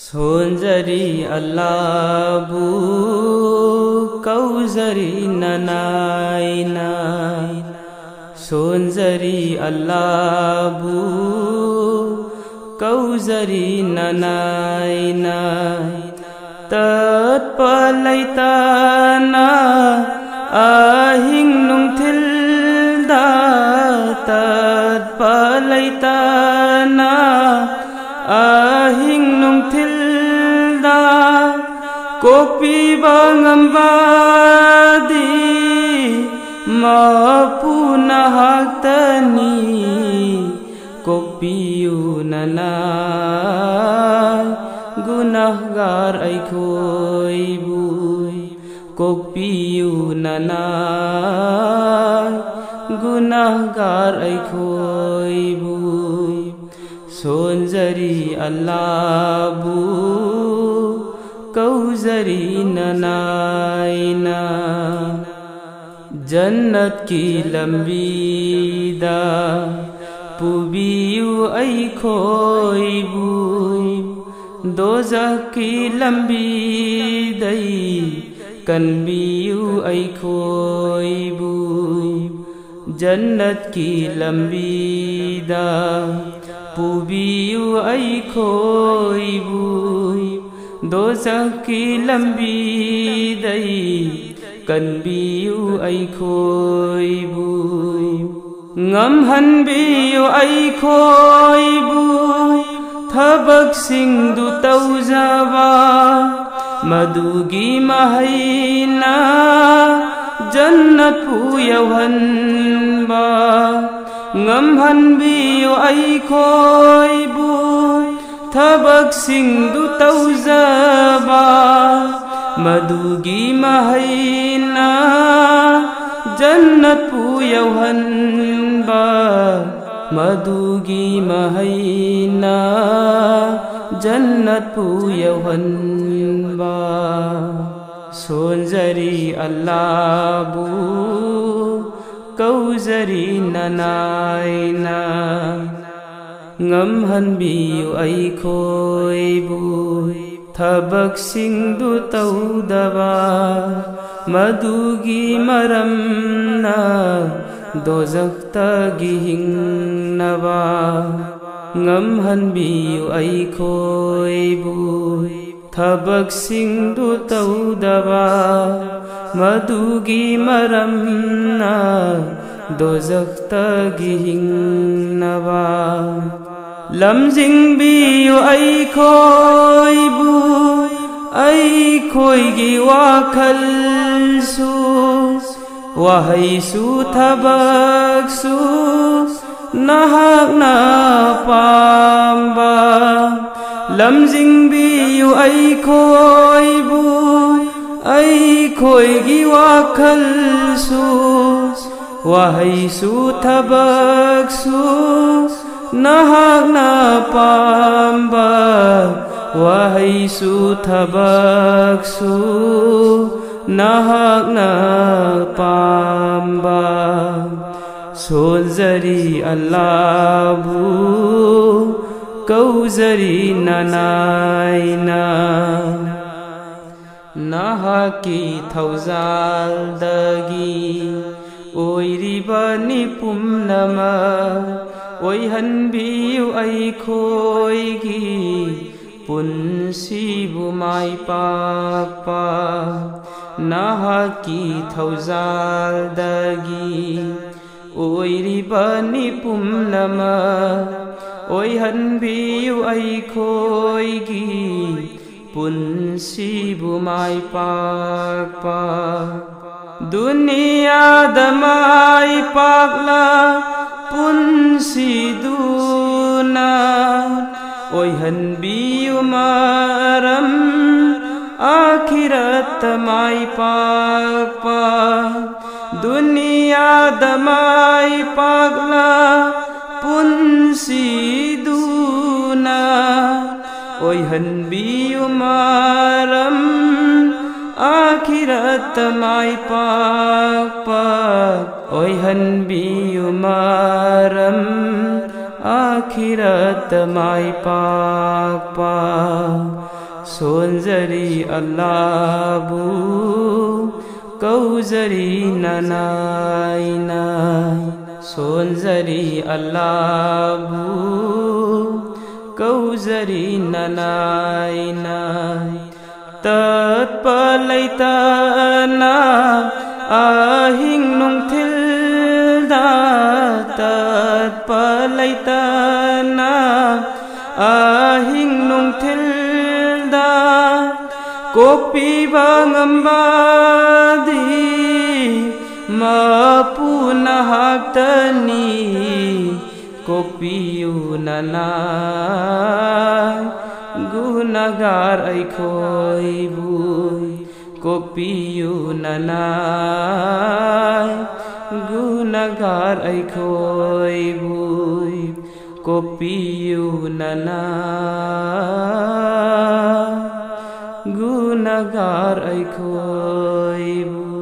सोंजरी अल्लाबू कौजरी ननाइना सोंजरी अल्लाबू कौजरी ननाइना तत्पलैताना आहिं नुंथिलदा तत्पलैताना आहिं नुंथिलदा copy बंगम्बादी मापुना हाक्तनी कोपियु ननाय गुनाहगार ऐखोय बुय कोपियु ननाय गुनाहगार ऐखोय बुय सोंजरी अल्लाबू कौजरी ननाइना जन्नत की लंबीदा पुबियु ऐखोय बुय दोज़ख की लंबीदै कनबियु ऐखोय बुय जन्नत की लंबीदा पुबियु ऐखोय बुय दोज़ख की लंबीदै कनबियु ऐखोय बुय ngamhanbiyu ऐखोय बुय थबक सिंदु तौजबा मदुगी महैना जन्नत पुयवहनबा ngamhanbiyu ऐखोय बुय थबक सिंदु तौजबा मदुगी महैना जन्नत पुयवहनबा मदुगी महैना जन्नत पुयवहनबा सोंजरी अल्लाबू कौजरी ननाइना ngamhanbiyu ऐखोय बुय थबक सिंदु तौदबा मदुगी मरमना दोज़ख्तगी हिंगनबा ngamhanbiyu ऐखोय बुय थबक सिंदु तौदबा मदुगी मरमना दोज़ख्तगी हिंगनबा लमजिंगबियु ऐखोय बुय ऐखोयगी वाखलसु वहैसु थबकसु नहाकना पाम्बा लमजिंगबियु ऐखोय बुय ऐखोयगी वाखलसु वहैसु थबकसु नहाकना पाम्बा वहैसु थबकसु नहाकना पाम्बा सोंजरी अल्लाबू कौजरी ननाइना नहाकी थौजालदगी ओइरिबनि पुमनमा ओइहनबियु ऐखोयगी पुनसिबु माइपाकपा नहाकी थौजालदगी ओइरिबनि पुमनमा ओइहनबियु ऐखोयगी पुनसिबु माइपाकपा दुनियादा माइपाकला पुनसिदुना ओइहनबियु मरम आखिरत माइपाकपा दुनियादा माइपाकला पुनसिदुना ओइहनबियु मरम आखिरत माइपाकपा ओइहनबियु मरम आखिरत माई पाकपा सोनजरी अल्लाहबु कौजरी ननाइना सोनजरी अल्लाहबु कौजरी ननाइना तत्पलैतना आहिं नुंथिलदा तत्पलैतना आहिं नुंथिलदा कोकपिबा ngambadi mapuna haktani कोकपियु ननाय गुनागार ऐखोय बुय कोकपियु ननाय गुनागार ऐखोय बुय कोकपियु ननाय गुनागार ऐखोय बुय।